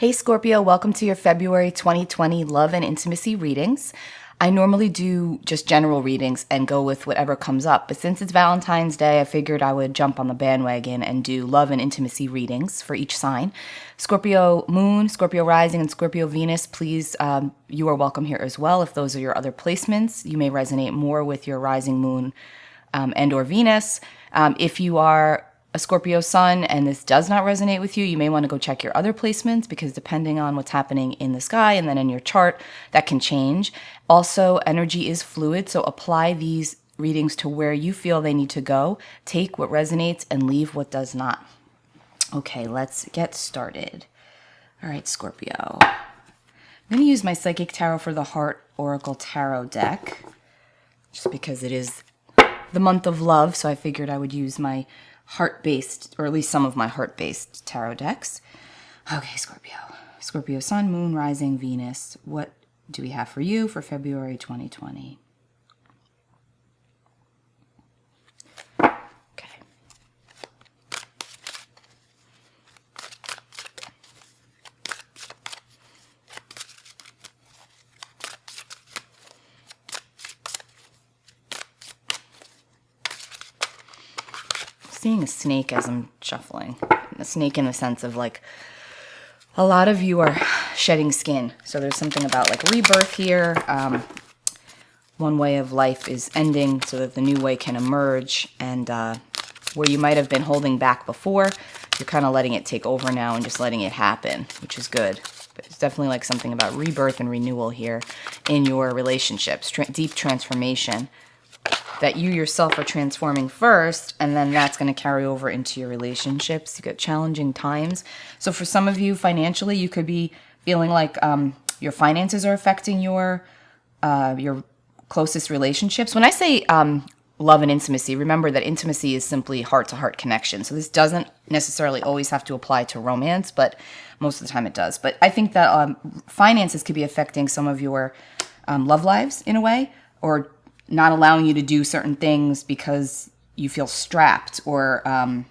Hey Scorpio, welcome to your February 2020 love and intimacy readings. I normally do just general readings and go with whatever comes up, but since it's Valentine's Day, I figured I would jump on the bandwagon and do love and intimacy readings for each sign. Scorpio Moon, Scorpio Rising, and Scorpio Venus, please, you are welcome here as well. If those are your other placements, you may resonate more with your Rising Moon and or Venus. If you are a Scorpio sun and this does not resonate with you, you may want to go check your other placements because depending on what's happening in the sky and then in your chart, that can change. Also, energy is fluid, so apply these readings to where you feel they need to go. Take what resonates and leave what does not. Okay, let's get started. All right, Scorpio. I'm going to use my Psychic Tarot for the Heart Oracle Tarot deck just because it is the month of love, so I figured I would use my heart-based, or at least some of my heart-based tarot decks. Okay, Scorpio. Scorpio Sun, Moon, Rising, Venus. What do we have for you for February 2020? Okay. Seeing a snake as I'm shuffling. A snake in the sense of like a lot of you are shedding skin. So there's something about like rebirth here. One way of life is ending so that the new way can emerge. And where you might have been holding back before, you're kind of letting it take over now and just letting it happen, which is good. But it's definitely like something about rebirth and renewal here in your relationships, deep transformation. That you yourself are transforming first, and then that's going to carry over into your relationships. You got challenging times. So for some of you, financially, you could be feeling like your finances are affecting your closest relationships. When I say love and intimacy, remember that intimacy is simply heart-to-heart connection. So this doesn't necessarily always have to apply to romance, but most of the time it does. But I think that finances could be affecting some of your love lives in a way, or not allowing you to do certain things because you feel strapped or, a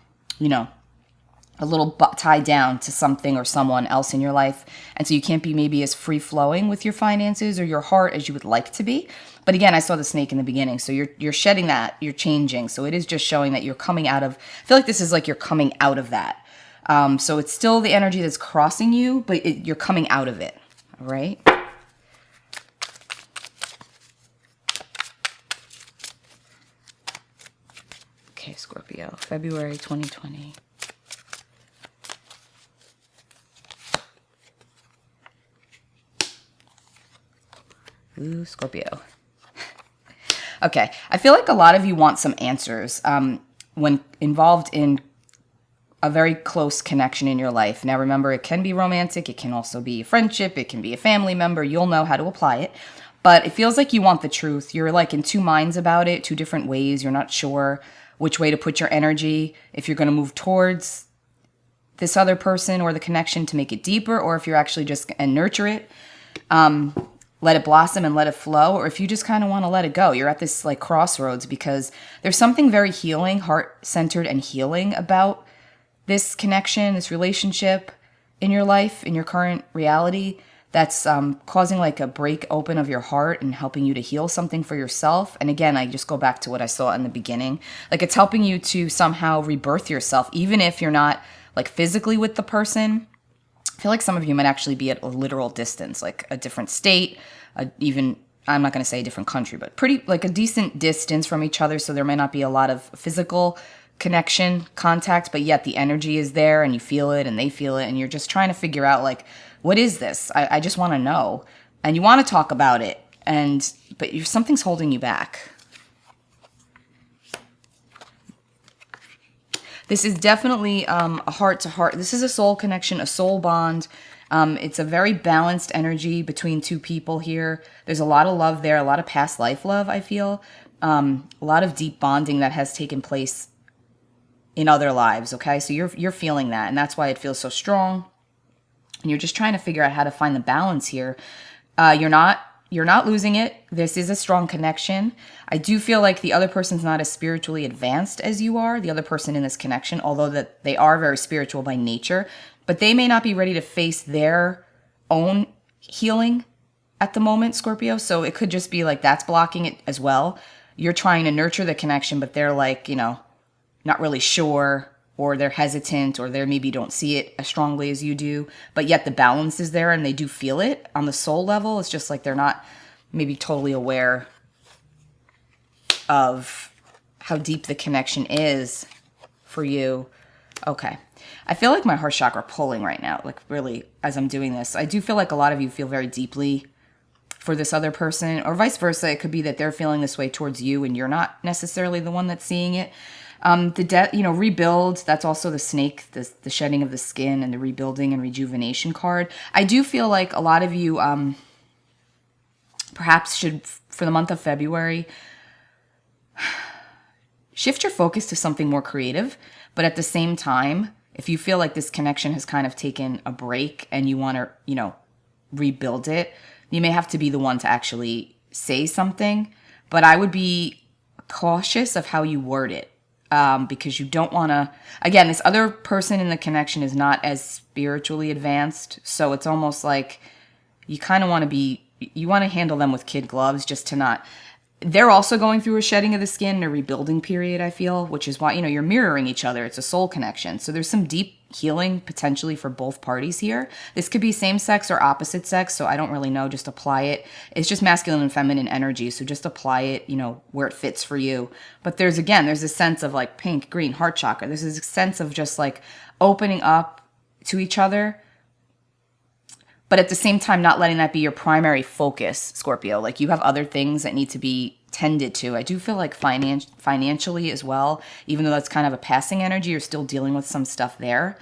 little tied down to something or someone else in your life. And so you can't be maybe as free-flowing with your finances or your heart as you would like to be. But again, I saw the snake in the beginning. So you're shedding that, you're changing. So it is just showing that you're coming out of, I feel like this is like you're coming out of that. So it's still the energy that's crossing you, but you're coming out of it, all right? Okay, Scorpio, February 2020. Ooh, Scorpio. Okay, I feel like a lot of you want some answers when involved in a very close connection in your life. Now remember, it can be romantic, it can also be a friendship, it can be a family member. You'll know how to apply it. But it feels like you want the truth. You're like in two minds about it, two different ways. You're not sure which way to put your energy, if you're going to move towards this other person or the connection to make it deeper, or if you're actually just and nurture it, let it blossom and let it flow, or if you just kind of want to let it go. You're at this like crossroads because there's something very healing, heart-centered and healing about this connection, this relationship in your life, in your current reality, that's causing like a break open of your heart and helping you to heal something for yourself. And again, I just go back to what I saw in the beginning. Like it's helping you to somehow rebirth yourself, even if you're not like physically with the person. I feel like some of you might actually be at a literal distance, like a different state, even, I'm not going to say a different country, but pretty like a decent distance from each other. So there might not be a lot of physical connection, contact, but yet the energy is there and you feel it and they feel it. And you're just trying to figure out like, what is this? I just want to know. And you want to talk about it, but something's holding you back. This is definitely a heart-to-heart. This is a soul connection, a soul bond. It's a very balanced energy between two people here. There's a lot of love there, a lot of past life love, I feel. A lot of deep bonding that has taken place in other lives, okay? So you're feeling that, and that's why it feels so strong. And you're just trying to figure out how to find the balance here. You're not losing it. This is a strong connection. I do feel like the other person's not as spiritually advanced as you are, the other person in this connection, although that they are very spiritual by nature. but they may not be ready to face their own healing at the moment, Scorpio. So it could just be like that's blocking it as well. You're trying to nurture the connection, but they're like, not really sure, or they're hesitant, or they maybe don't see it as strongly as you do, but yet the balance is there and they do feel it on the soul level. It's just like they're not maybe totally aware of how deep the connection is for you. Okay. I feel like my heart chakra pulling right now, like really, as I'm doing this. I do feel like a lot of you feel very deeply for this other person, or vice versa. It could be that they're feeling this way towards you and you're not necessarily the one that's seeing it. The death, rebuild, that's also the snake, the shedding of the skin, and the rebuilding and rejuvenation card. I do feel like a lot of you perhaps should, for the month of February, shift your focus to something more creative. But at the same time, if you feel like this connection has kind of taken a break and you want to, rebuild it, you may have to be the one to actually say something. But I would be cautious of how you word it. Because you don't want to, again, this other person in the connection is not as spiritually advanced. So it's almost like you kind of want to you want to handle them with kid gloves just to not, they're also going through a shedding of the skin and a rebuilding period, I feel, which is why, you're mirroring each other. It's a soul connection. So there's some deep healing potentially for both parties here. This could be same sex or opposite sex. So I don't really know. Just apply it. It's just masculine and feminine energy. So just apply it, where it fits for you. But there's a sense of like pink, green, heart chakra. There's a sense of just like opening up to each other. But at the same time, not letting that be your primary focus, Scorpio. Like you have other things that need to be tended to. I do feel like financially as well, even though that's kind of a passing energy, you're still dealing with some stuff there.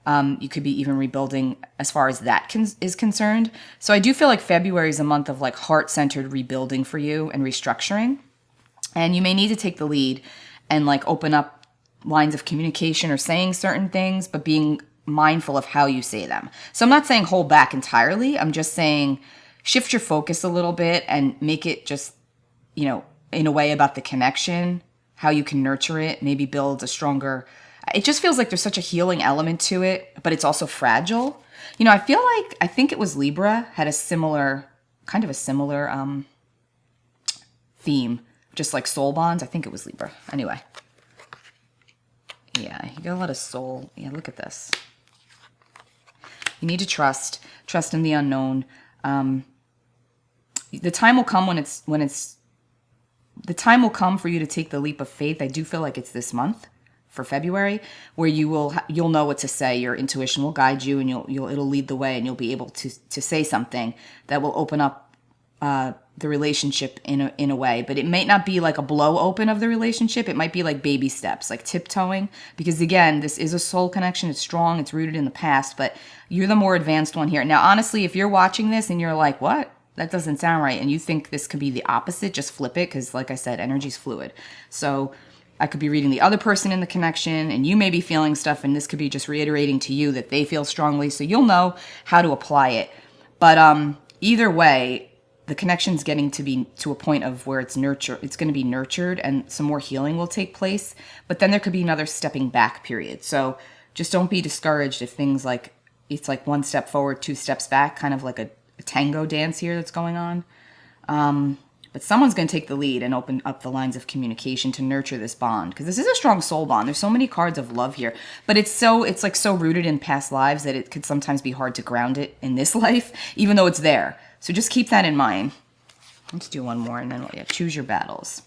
You could be even rebuilding as far as that is concerned. So I do feel like February is a month of like heart-centered rebuilding for you and restructuring. And you may need to take the lead and like open up lines of communication or saying certain things, but being mindful of how you say them. So I'm not saying hold back entirely. I'm just saying shift your focus a little bit and make it just, in a way about the connection, how you can nurture it, maybe build a stronger, it just feels like there's such a healing element to it, but it's also fragile. I think it was Libra had a similar theme, just like soul bonds. I think it was Libra. Anyway. Yeah, you got a lot of soul. Yeah, look at this. You need to trust in the unknown. The time will come the time will come for you to take the leap of faith. I do feel like it's this month for February where you'll know what to say. Your intuition will guide you and it'll lead the way and you'll be able to say something that will open up the relationship in a way. But it might not be like a blow open of the relationship. It might be like baby steps, like tiptoeing, because again, this is a soul connection. It's strong. It's rooted in the past, but you're the more advanced one here. Now, honestly, if you're watching this and you're like, what? That doesn't sound right. And you think this could be the opposite, just flip it. Because like I said, energy's fluid. So I could be reading the other person in the connection and you may be feeling stuff. And this could be just reiterating to you that they feel strongly. So you'll know how to apply it. But either way, the connection's getting to be to a point of where it's going to be nurtured and some more healing will take place. But then there could be another stepping back period. So just don't be discouraged if things like, it's like one step forward, two steps back, kind of like a tango dance here that's going on. But someone's going to take the lead and open up the lines of communication to nurture this bond. Because this is a strong soul bond. There's so many cards of love here. But it's like so rooted in past lives that it could sometimes be hard to ground it in this life, even though it's there. So just keep that in mind. Let's do one more and then choose your battles.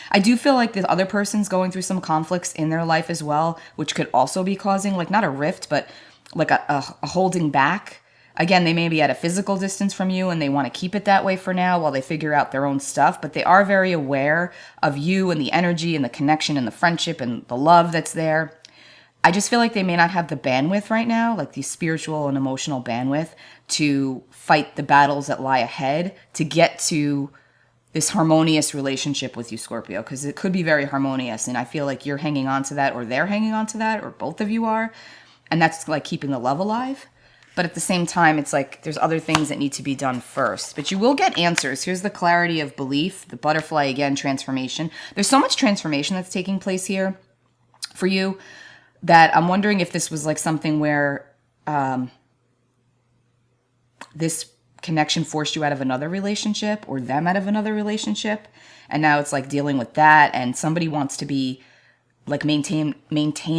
I do feel like the other person's going through some conflicts in their life as well, which could also be causing like not a rift, but like a holding back. Again, they may be at a physical distance from you and they want to keep it that way for now while they figure out their own stuff, but they are very aware of you and the energy and the connection and the friendship and the love that's there. I just feel like they may not have the bandwidth right now, like the spiritual and emotional bandwidth to fight the battles that lie ahead to get to this harmonious relationship with you, Scorpio, because it could be very harmonious. And I feel like you're hanging on to that or they're hanging on to that or both of you are. And that's like keeping the love alive. But at the same time, it's like there's other things that need to be done first. But you will get answers. Here's the clarity of belief, the butterfly, again, transformation. There's so much transformation that's taking place here for you that I'm wondering if this was like something where this connection forced you out of another relationship or them out of another relationship. And now it's like dealing with that, and somebody wants to be like maintain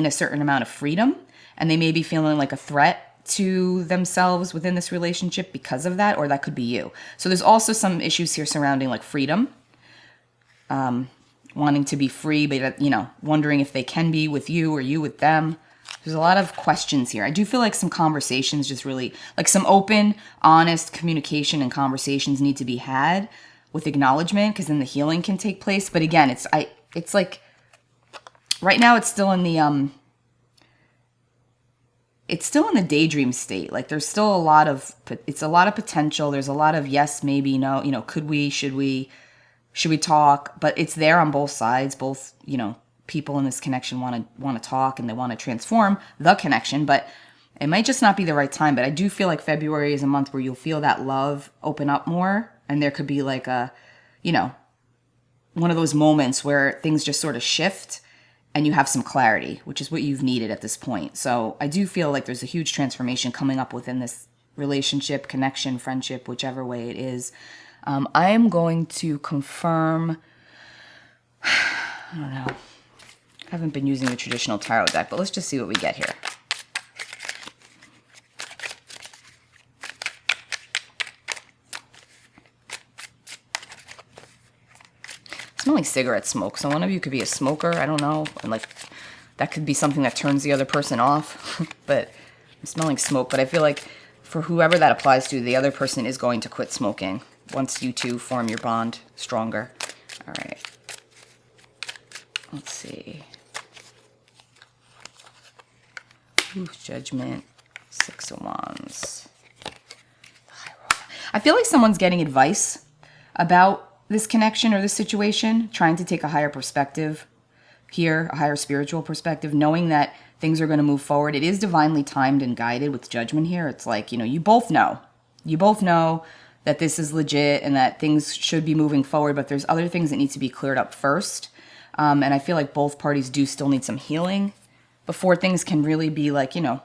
a certain amount of freedom, and they may be feeling like a threat to themselves within this relationship because of that, or that could be you. So there's also some issues here surrounding like freedom, wanting to be free, but wondering if they can be with you or you with them. There's a lot of questions here. I do feel like some conversations just really, like some open, honest communication and conversations need to be had with acknowledgement, because then the healing can take place. But again, it's like right now it's still in the daydream state. Like there's still it's a lot of potential. There's a lot of yes, maybe, no, could we, should we talk? But it's there on both sides. Both, people in this connection want to talk, and they want to transform the connection, but it might just not be the right time. But I do feel like February is a month where you'll feel that love open up more, and there could be like a, one of those moments where things just sort of shift and you have some clarity, which is what you've needed at this point. So I do feel like there's a huge transformation coming up within this relationship, connection, friendship, whichever way it is. I am going to confirm, I don't know. I haven't been using the traditional tarot deck, but let's just see what we get here. Smelling cigarette smoke. So one of you could be a smoker. I don't know. And like that could be something that turns the other person off. But I'm smelling smoke. But I feel like for whoever that applies to, the other person is going to quit smoking once you two form your bond stronger. All right. Let's see. Ooh, Judgment, 6 of Wands. I feel like someone's getting advice about this connection or this situation, trying to take a higher perspective here, a higher spiritual perspective, knowing that things are going to move forward. It is divinely timed and guided with Judgment here. It's like, you both know. You both know that this is legit and that things should be moving forward, but there's other things that need to be cleared up first. And I feel like both parties do still need some healing before things can really be like, the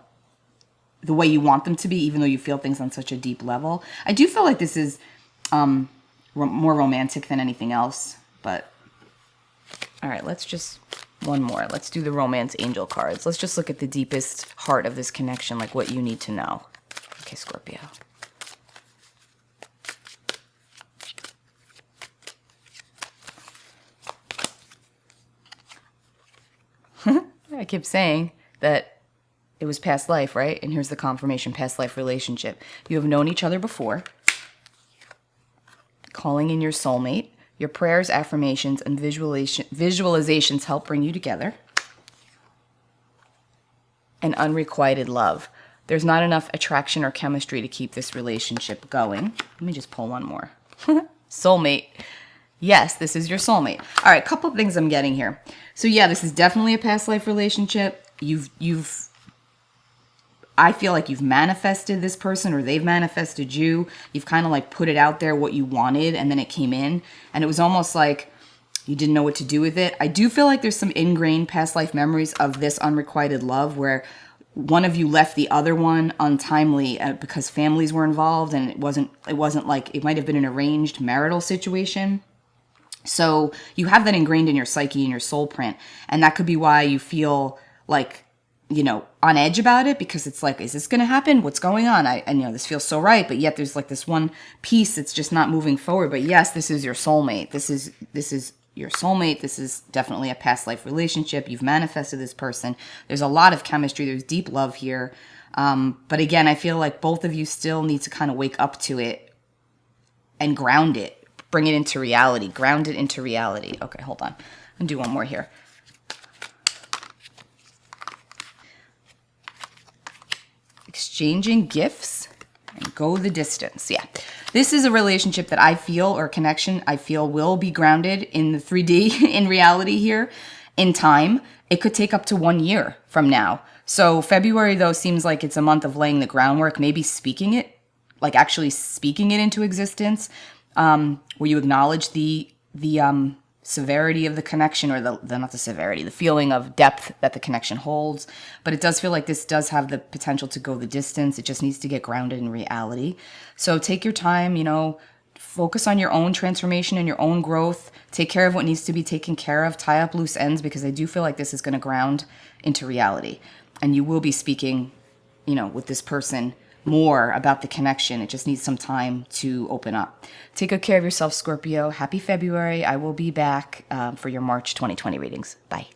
way you want them to be, even though you feel things on such a deep level. I do feel like this is more romantic than anything else. But, all right, let's just, one more. Let's do the romance angel cards. Let's just look at the deepest heart of this connection, like what you need to know. Okay, Scorpio. I keep saying that it was past life, right? And here's the confirmation, past life relationship. You have known each other before. Calling in your soulmate. Your prayers, affirmations, and visualizations help bring you together. And unrequited love. There's not enough attraction or chemistry to keep this relationship going. Let me just pull one more. Soulmate. Yes, this is your soulmate. All right, a couple of things I'm getting here. So yeah, this is definitely a past life relationship. I feel like you've manifested this person, or they've manifested you. You've kind of like put it out there what you wanted, and then it came in, and it was almost like you didn't know what to do with it. I do feel like there's some ingrained past life memories of this unrequited love where one of you left the other one untimely because families were involved, and it wasn't like, it might have been an arranged marital situation. So you have that ingrained in your psyche and your soul print. And that could be why you feel like, on edge about it, because it's like, is this going to happen? What's going on? This feels so right. But yet there's like this one piece that's just not moving forward. But yes, this is your soulmate. This is your soulmate. This is definitely a past life relationship. You've manifested this person. There's a lot of chemistry. There's deep love here. But again, I feel like both of you still need to kind of wake up to it and ground it. Bring it into reality. Ground it into reality. Okay, hold on. I'll do one more here. Exchanging gifts and go the distance. Yeah. This is a relationship that I feel, or connection I feel, will be grounded in the 3D, in reality here, in time. It could take up to 1 year from now. So February, though, seems like it's a month of laying the groundwork, maybe speaking it, like actually speaking it into existence. Where you acknowledge the severity of the connection, or not the severity, the feeling of depth that the connection holds. But it does feel like this does have the potential to go the distance. It just needs to get grounded in reality. So take your time, focus on your own transformation and your own growth. Take care of what needs to be taken care of. Tie up loose ends, because I do feel like this is going to ground into reality. And you will be speaking, with this person more about the connection. It just needs some time to open up. Take good care of yourself, Scorpio. Happy February. I will be back for your March 2020 readings. Bye.